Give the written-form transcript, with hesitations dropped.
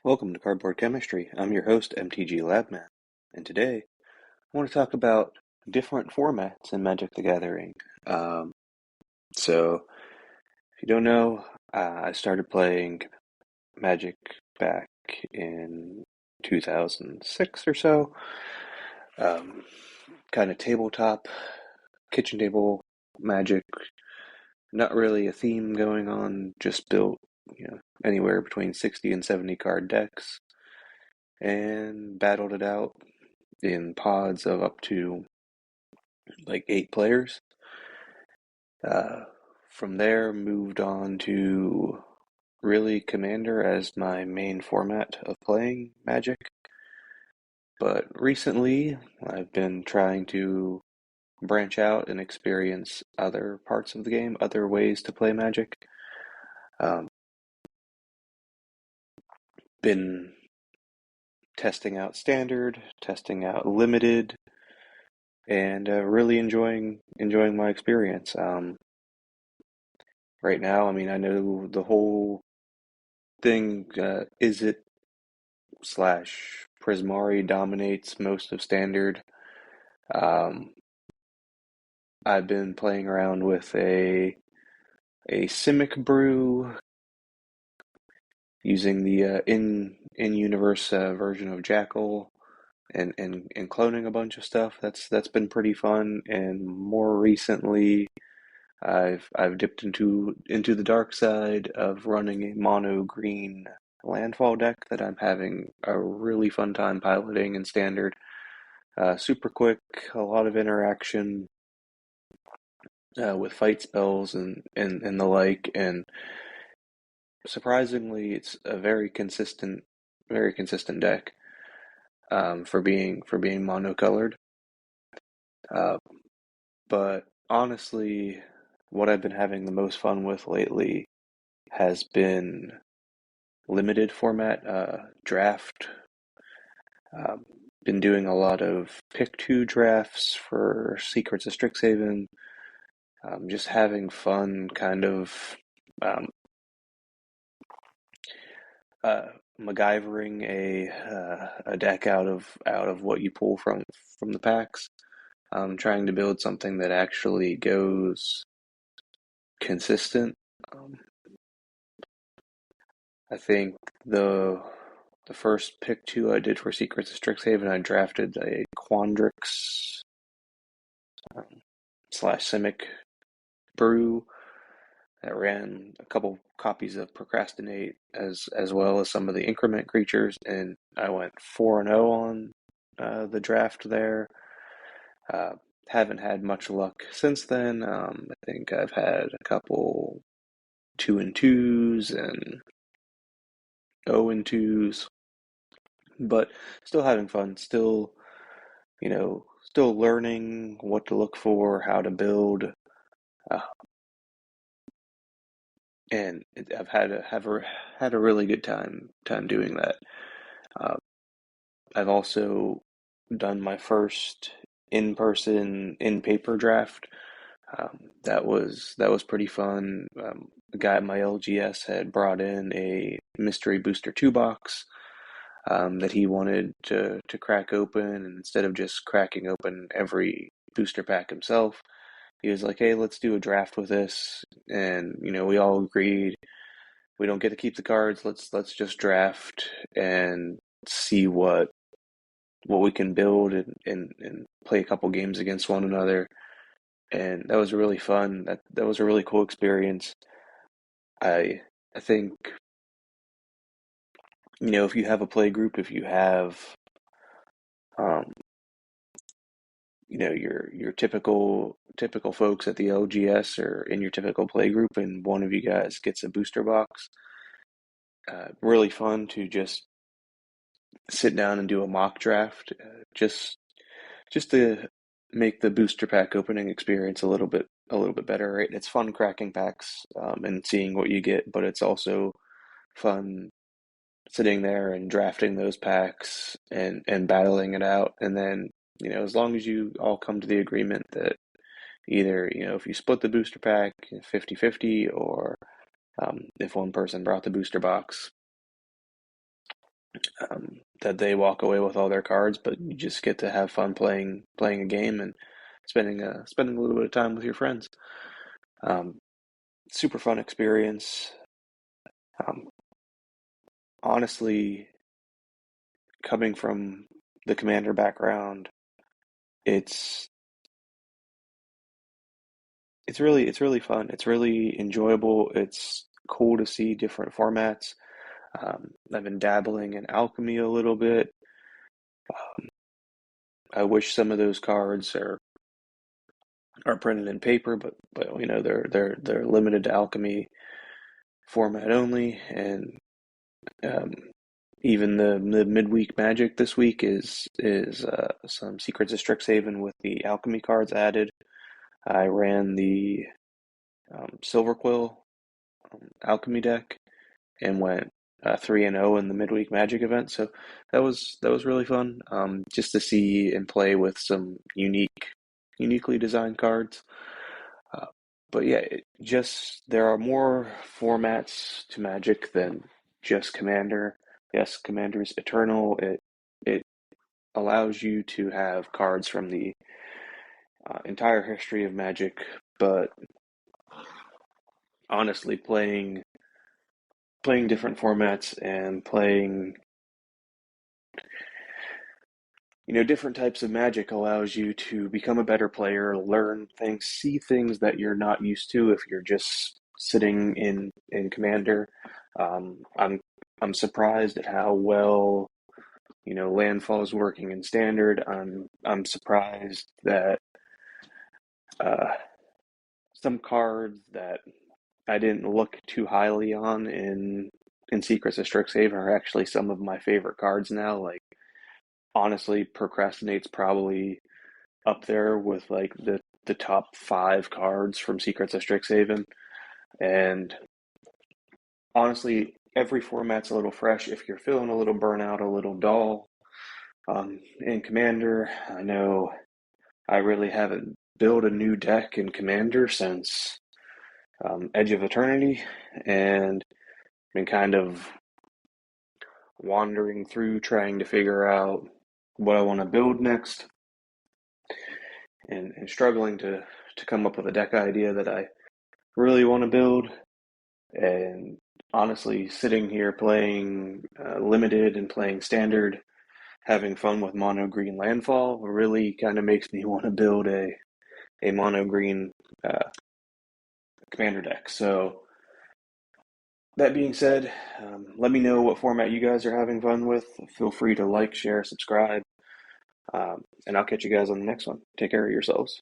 Welcome to Cardboard Chemistry. I'm your host, MTG Labman, and today I want to talk about different formats in Magic the Gathering. Um, so, if you don't know, I started playing Magic back in 2006 or so. Kind of tabletop, kitchen table Magic, not really a theme going on, just built, anywhere between 60 and 70 card decks and battled it out in pods of up to like 8 players. Uh, from there, moved on to really Commander as my main format of playing Magic. But recently, I've been trying to branch out and experience other parts of the game, other ways to play Magic. Um, been testing out Standard, testing out Limited, and really enjoying my experience. Right now, I mean, I know the whole thing, Izzet slash Prismari dominates most of Standard. Um, I've been playing around with a Simic brew using the in universe version of Jackal and cloning a bunch of stuff. That's been pretty fun. And more recently, I've dipped into the dark side of running a mono green landfall deck that I'm having a really fun time piloting in Standard. Super quick, a lot of interaction with fight spells and the like, and surprisingly, it's a very consistent deck for being monocolored. Uh, but honestly, what I've been having the most fun with lately has been limited format draft. Um, been doing a lot of pick two drafts for Secrets of Strixhaven. Just having fun, kind of um, uh, MacGyvering a deck out of what you pull from the packs. Trying to build something that actually goes consistent. Um, I think the the first pick two I did for Secrets of Strixhaven, I drafted a Quandrix um, slash Simic brew that ran a couple copies of Procrastinate as well as some of the increment creatures, and I went 4-0 on the draft there. Uh, haven't had much luck since then. I think I've had a couple 2-2s and 0-2s, but still having fun. Still learning what to look for, how to build, uh, and I've had a really good time doing that. Uh, I've also done my first in-person, in-paper draft. That was pretty fun. The guy at my LGS had brought in a mystery booster 2 box that he wanted to crack open, and instead of just cracking open every booster pack himself, he was like, "Hey, let's do a draft with this." And we all agreed we don't get to keep the cards. Let's just draft and see what we can build and play a couple games against one another. And that was really fun. That was a really cool experience. I think if you have a play group, if you have um, your typical folks at the LGS or in your typical play group, and one of you guys gets a booster box, really fun to just sit down and do a mock draft, just to make the booster pack opening experience a little bit better, right? It's fun cracking packs and seeing what you get, but it's also fun sitting there and drafting those packs and battling it out. And then as long as you all come to the agreement that either if you split the booster pack 50-50, or if one person brought the booster box, that they walk away with all their cards, but you just get to have fun playing a game and spending a little bit of time with your friends. Um, Super fun experience. Um, Honestly, coming from the Commander background, it's it's really fun. It's really enjoyable. It's cool to see different formats. I've been dabbling in Alchemy a little bit. I wish some of those cards are printed in paper, but they're limited to Alchemy format only, and um, even the midweek Magic this week is some Secrets of Strixhaven with the Alchemy cards added. I ran the Silver Quill Alchemy deck and went 3-0 in the midweek Magic event. So that was really fun. Just to see and play with some uniquely designed cards. Uh, but yeah, just there are more formats to Magic than just Commander. Yes, Commander's eternal. It allows you to have cards from the entire history of Magic, but honestly, playing different formats and playing different types of Magic allows you to become a better player, learn things, see things that you're not used to if you're just sitting in Commander. I'm surprised at how well landfall is working in Standard. I'm surprised that uh, some cards that I didn't look too highly on in Secrets of Strixhaven are actually some of my favorite cards now. Like, honestly, Procrastinate's probably up there with like the top five cards from Secrets of Strixhaven. And honestly, every format's a little fresh. If you're feeling a little burnout, a little dull, in Commander, I know I really haven't built a new deck in Commander since Edge of Eternity, and been kind of wandering through trying to figure out what I want to build next, and struggling to come up with a deck idea that I really want to build. And honestly, sitting here playing limited and playing standard, having fun with mono green landfall really kind of makes me want to build a mono green commander deck. So that being said, let me know what format you guys are having fun with. Feel free to like, share, subscribe, and I'll catch you guys on the next one. Take care of yourselves.